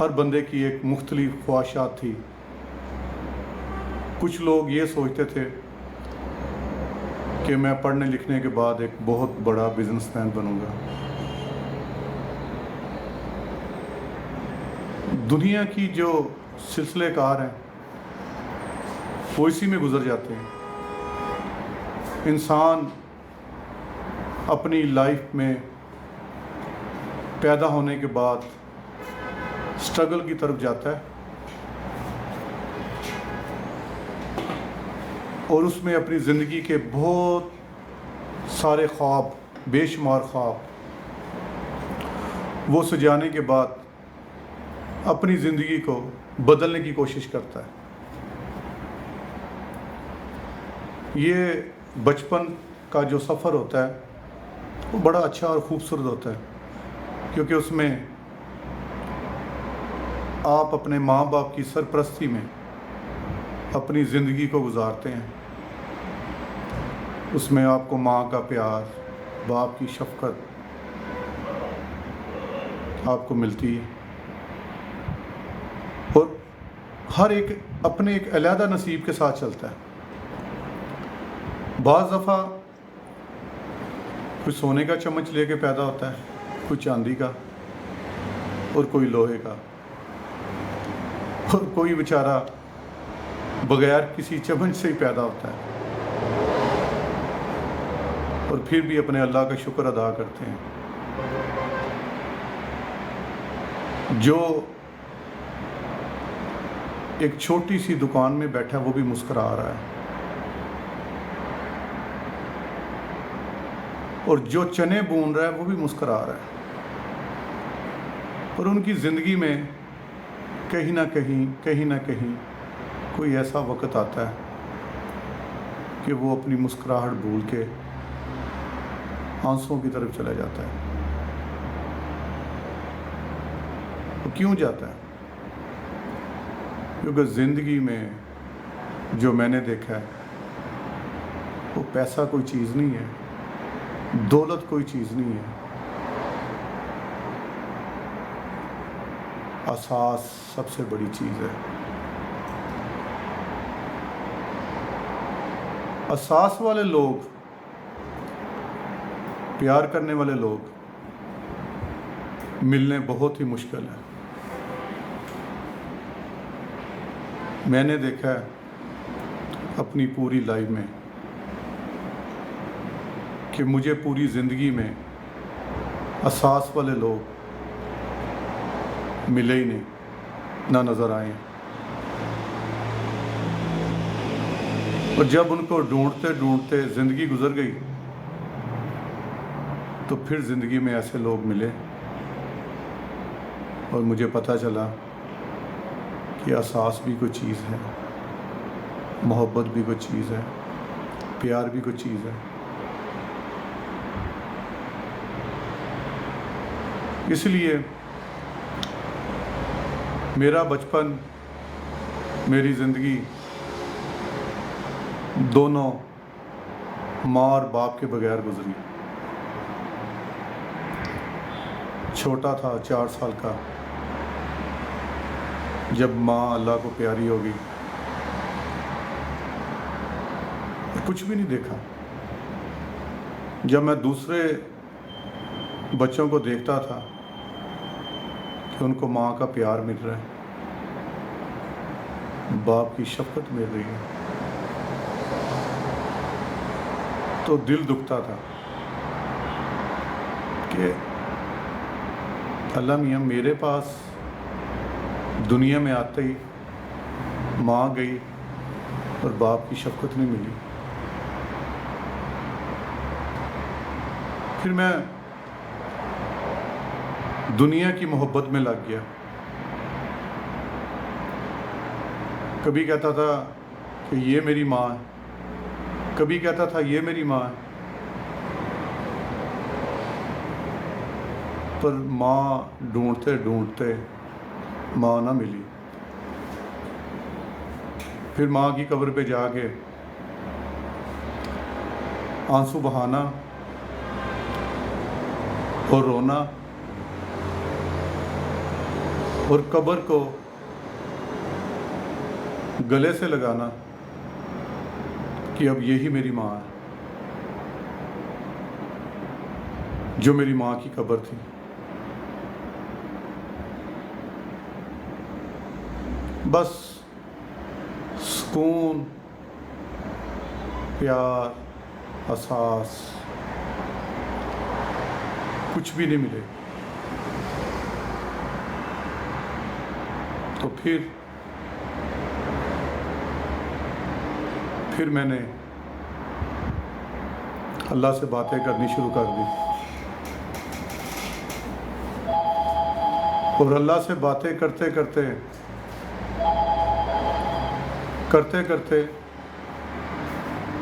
ہر بندے کی ایک مختلف خواہشات تھی. کچھ لوگ یہ سوچتے تھے کہ میں پڑھنے لکھنے کے بعد ایک بہت بڑا بزنس مین بنوں گا. دنیا کی جو سلسلے کار ہیں وہ اسی میں گزر جاتے ہیں. انسان اپنی لائف میں پیدا ہونے کے بعد اسٹرگل کی طرف جاتا ہے اور اس میں اپنی زندگی کے بہت سارے خواب، بے شمار خواب وہ سجانے کے بعد اپنی زندگی کو بدلنے کی کوشش کرتا ہے. یہ بچپن کا جو سفر ہوتا ہے وہ بڑا اچھا اور خوبصورت ہوتا ہے، کیونکہ اس میں آپ اپنے ماں باپ کی سرپرستی میں اپنی زندگی کو گزارتے ہیں. اس میں آپ کو ماں کا پیار، باپ کی شفقت آپ کو ملتی ہے، اور ہر ایک اپنے ایک علیحدہ نصیب کے ساتھ چلتا ہے. بعض دفعہ کوئی سونے کا چمچ لے کے پیدا ہوتا ہے، کوئی چاندی کا، اور کوئی لوہے کا، اور کوئی بیچارہ بغیر کسی چمچ سے ہی پیدا ہوتا ہے اور پھر بھی اپنے اللہ کا شکر ادا کرتے ہیں. جو ایک چھوٹی سی دکان میں بیٹھا وہ بھی مسکرا رہا ہے، اور جو چنے بون رہا ہے وہ بھی مسکرا رہا ہے. اور ان کی زندگی میں کہیں نہ کہیں کوئی ایسا وقت آتا ہے کہ وہ اپنی مسکراہٹ بھول کے آنسوں کی طرف چلا جاتا ہے. وہ کیوں جاتا ہے؟ کیونکہ زندگی میں جو میں نے دیکھا ہے وہ پیسہ کوئی چیز نہیں ہے، دولت کوئی چیز نہیں ہے. احساس سب سے بڑی چیز ہے. احساس والے لوگ، پیار کرنے والے لوگ ملنے بہت ہی مشکل ہے. میں نے دیکھا ہے اپنی پوری لائف میں کہ مجھے پوری زندگی میں احساس والے لوگ ملے ہی نہیں، نہ نظر آئے. اور جب ان کو ڈھونڈتے ڈھونڈتے زندگی گزر گئی تو پھر زندگی میں ایسے لوگ ملے اور مجھے پتہ چلا کہ احساس بھی کوئی چیز ہے، محبت بھی کوئی چیز ہے، پیار بھی کوئی چیز ہے. اس لیے میرا بچپن، میری زندگی دونوں ماں اور باپ کے بغیر گزری. چھوٹا تھا، 4 سال کا، جب ماں اللہ کو پیاری ہو گئی. کچھ بھی نہیں دیکھا. جب میں دوسرے بچوں کو دیکھتا تھا کہ ان کو ماں کا پیار مل رہا ہے، باپ کی شفقت مل رہی ہے، تو دل دکھتا تھا کہ اللہ میاں میرے پاس دنیا میں آتے ہی ماں گئی اور باپ کی شفقت نہیں ملی. پھر میں دنیا کی محبت میں لگ گیا. کبھی کہتا تھا کہ یہ میری ماں ہے، کبھی کہتا تھا یہ میری ماں ہے، پر ماں ڈھونڈتے ڈھونڈتے ماں نہ ملی. پھر ماں کی قبر پہ جا کے آنسو بہانا اور رونا اور قبر کو گلے سے لگانا کہ اب یہی میری ماں ہے، جو میری ماں کی قبر تھی۔ بس سکون، پیار، احساس کچھ بھی نہیں ملے۔ تو پھر میں نے اللہ سے باتیں کرنی شروع کر دی، اور اللہ سے باتیں کرتے کرتے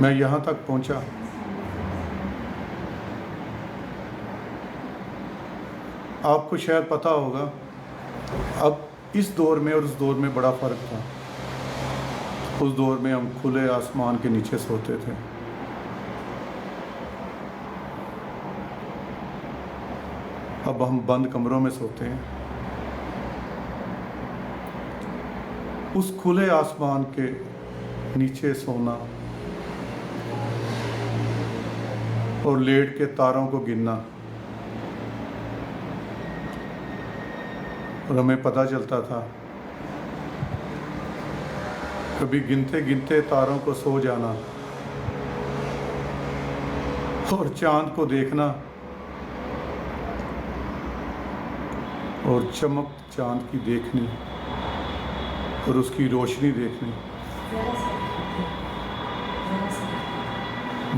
میں یہاں تک پہنچا۔ آپ کو شاید پتہ ہوگا، اب اس دور میں اور اس دور میں بڑا فرق تھا۔ اس دور میں ہم کھلے آسمان کے نیچے سوتے تھے، اب ہم بند کمروں میں سوتے ہیں۔ اس کھلے آسمان کے نیچے سونا اور لیٹ کے تاروں کو گننا، اور ہمیں پتہ چلتا تھا کبھی گنتے گنتے تاروں کو سو جانا اور چاند کو دیکھنا اور چمک چاند کی دیکھنی اور اس کی روشنی دیکھنی،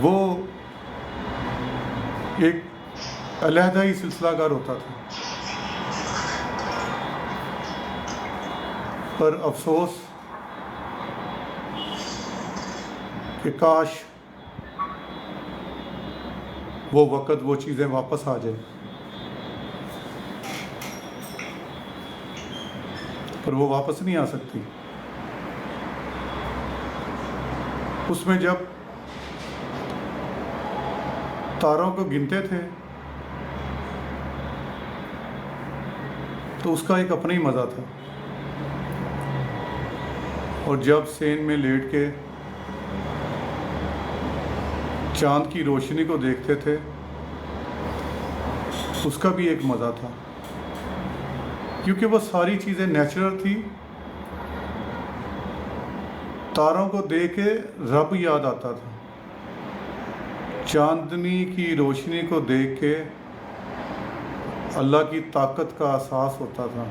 وہ ایک علیحدہ ہی سلسلہ کار ہوتا تھا۔ پر افسوس کہ کاش وہ وقت، وہ چیزیں واپس آ جائیں، پر وہ واپس نہیں آ سکتی۔ اس میں جب تاروں کو گنتے تھے تو اس کا ایک اپنا ہی مزہ تھا، اور جب سین میں لیٹ کے چاند کی روشنی کو دیکھتے تھے اس کا بھی ایک مزہ تھا، کیونکہ وہ ساری چیزیں نیچرل تھی۔ تاروں کو دیکھ کے رب یاد آتا تھا، چاندنی کی روشنی کو دیکھ کے اللہ کی طاقت کا احساس ہوتا تھا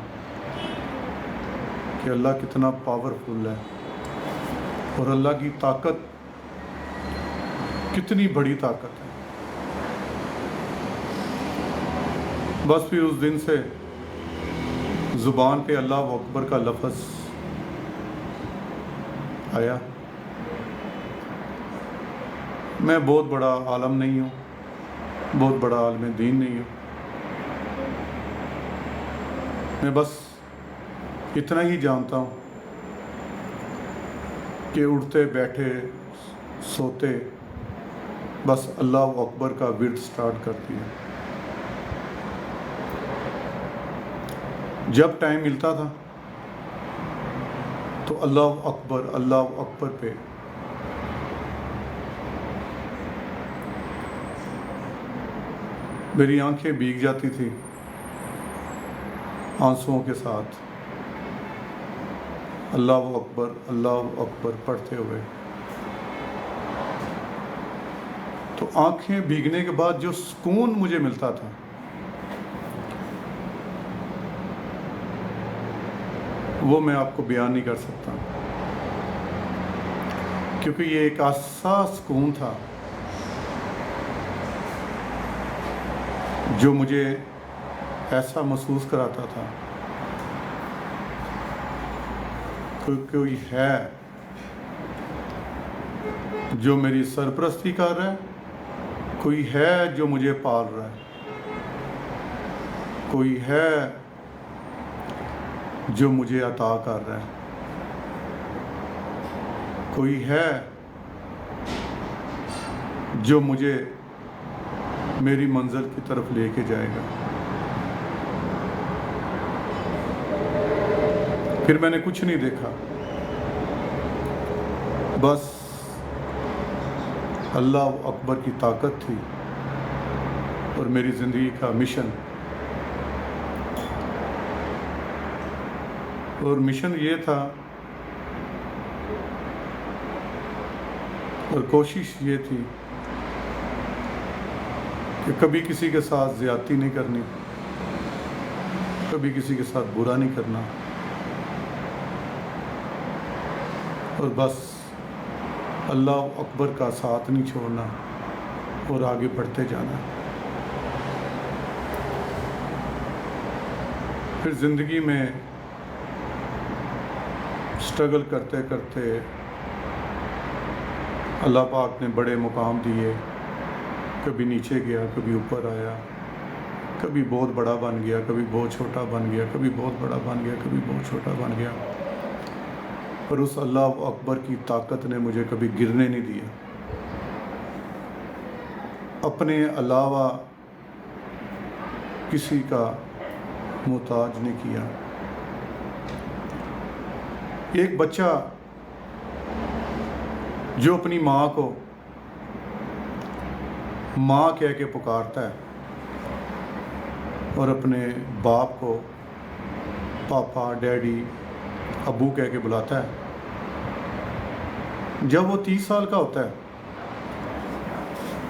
کہ اللہ کتنا پاورفل ہے، اور اللہ کی طاقت کتنی بڑی طاقت ہے۔ بس پھر اس دن سے زبان پہ اللہ اکبر کا لفظ آیا۔ میں بہت بڑا عالم نہیں ہوں، بہت بڑا عالم دین نہیں ہوں، میں بس اتنا ہی جانتا ہوں کہ اٹھتے بیٹھے سوتے بس اللہ اکبر کا ورد سٹارٹ کرتی ہے۔ جب ٹائم ملتا تھا تو اللہ اکبر پہ میری آنکھیں بھیگ جاتی تھی آنسوؤں کے ساتھ، اللہ اکبر پڑھتے ہوئے۔ تو آنکھیں بھیگنے کے بعد جو سکون مجھے ملتا تھا وہ میں آپ کو بیان نہیں کر سکتا، کیونکہ یہ ایک ایسا سکون تھا جو مجھے ایسا محسوس کراتا تھا کہ کوئی ہے جو میری سرپرستی کر رہا ہے، کوئی ہے جو مجھے پال رہا ہے، کوئی ہے جو مجھے عطا کر رہا ہے، کوئی ہے جو مجھے میری منزل کی طرف لے کے جائے گا۔ پھر میں نے کچھ نہیں دیکھا، بس اللہ اکبر کی طاقت تھی اور میری زندگی کا مشن، اور مشن یہ تھا اور کوشش یہ تھی کہ کبھی کسی کے ساتھ زیادتی نہیں کرنی، کبھی کسی کے ساتھ برا نہیں کرنا، اور بس اللہ اکبر کا ساتھ نہیں چھوڑنا اور آگے بڑھتے جانا۔ پھر زندگی میں اسٹرگل کرتے کرتے اللہ پاک نے بڑے مقام دیے، کبھی نیچے گیا، کبھی اوپر آیا، کبھی بہت بڑا بن گیا، کبھی بہت چھوٹا بن گیا، کبھی بہت بڑا بن گیا، کبھی بہت چھوٹا بن گیا، پر اس اللہ اکبر کی طاقت نے مجھے کبھی گرنے نہیں دیا، اپنے علاوہ کسی کا محتاج نہیں کیا۔ ایک بچہ جو اپنی ماں کو ماں کہہ کے پکارتا ہے اور اپنے باپ کو پاپا، ڈیڈی، ابو کہہ کے بلاتا ہے، جب وہ 30 سال کا ہوتا ہے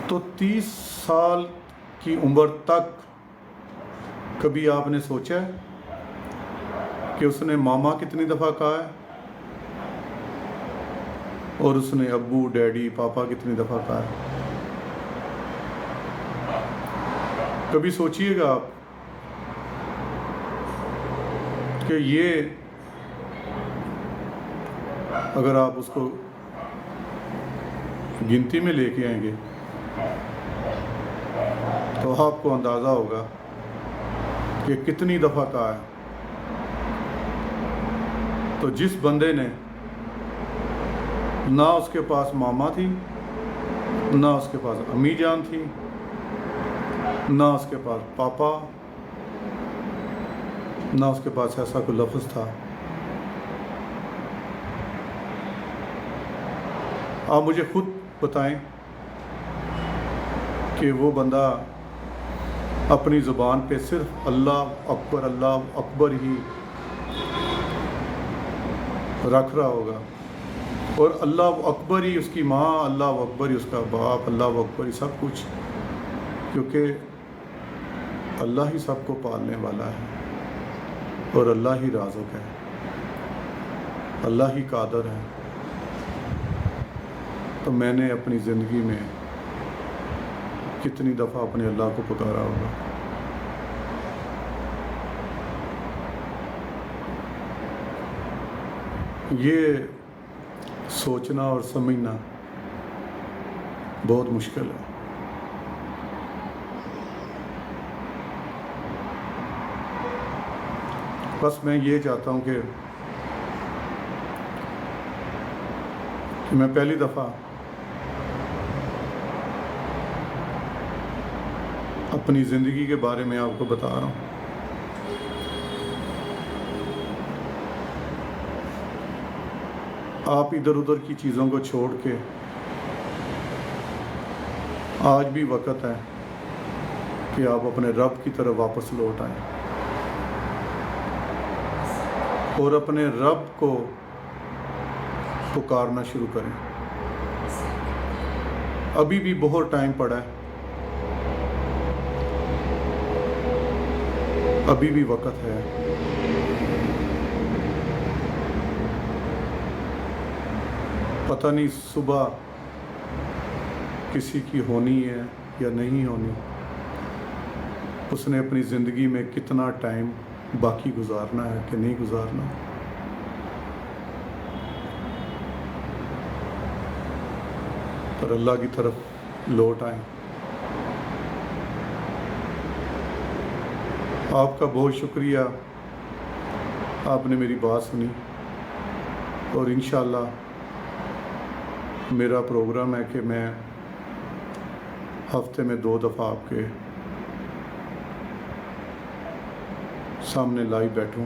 تو 30 سال کی عمر تک کبھی آپ نے سوچا ہے کہ اس نے ماما کتنی دفعہ کہا ہے اور اس نے ابو، ڈیڈی، پاپا کتنی دفعہ کہا ہے؟ کبھی سوچئے گا آپ کہ یہ اگر آپ اس کو گنتی میں لے کے آئیں گے تو آپ کو اندازہ ہوگا کہ کتنی دفعہ کہا ہے۔ تو جس بندے نے نہ اس کے پاس ماما تھی، نہ اس کے پاس امی جان تھی، نہ اس کے پاس پاپا، نہ اس کے پاس ایسا کوئی لفظ تھا، آپ مجھے خود بتائیں کہ وہ بندہ اپنی زبان پہ صرف اللہ اکبر ہی رکھ رہا ہوگا، اور اللہ اکبر ہی اس کی ماں، اللہ اکبر ہی اس کا باپ، اللہ اکبر ہی سب کچھ، کیونکہ اللہ ہی سب کو پالنے والا ہے اور اللہ ہی رازق ہے، اللہ ہی قادر ہے۔ تو میں نے اپنی زندگی میں کتنی دفعہ اپنے اللہ کو پکارا ہوگا۔ یہ سوچنا اور سمجھنا بہت مشکل ہے۔ بس میں یہ چاہتا ہوں کہ میں پہلی دفعہ اپنی زندگی کے بارے میں آپ کو بتا رہا ہوں۔ آپ ادھر ادھر کی چیزوں کو چھوڑ کے آج بھی وقت ہے کہ آپ اپنے رب کی طرف واپس لوٹ آئیں اور اپنے رب کو پکارنا شروع کریں۔ ابھی بھی بہت ٹائم پڑا ہے، ابھی بھی وقت ہے۔ پتہ نہیں صبح کسی کی ہونی ہے یا نہیں ہونی، اس نے اپنی زندگی میں کتنا ٹائم باقی گزارنا ہے کہ نہیں گزارنا۔ پر اللہ کی طرف لوٹ آئیں۔ آپ کا بہت شکریہ، آپ نے میری بات سنی، اور انشاءاللہ میرا پروگرام ہے کہ میں ہفتے میں 2 دفعہ آپ کے سامنے لائیو بیٹھوں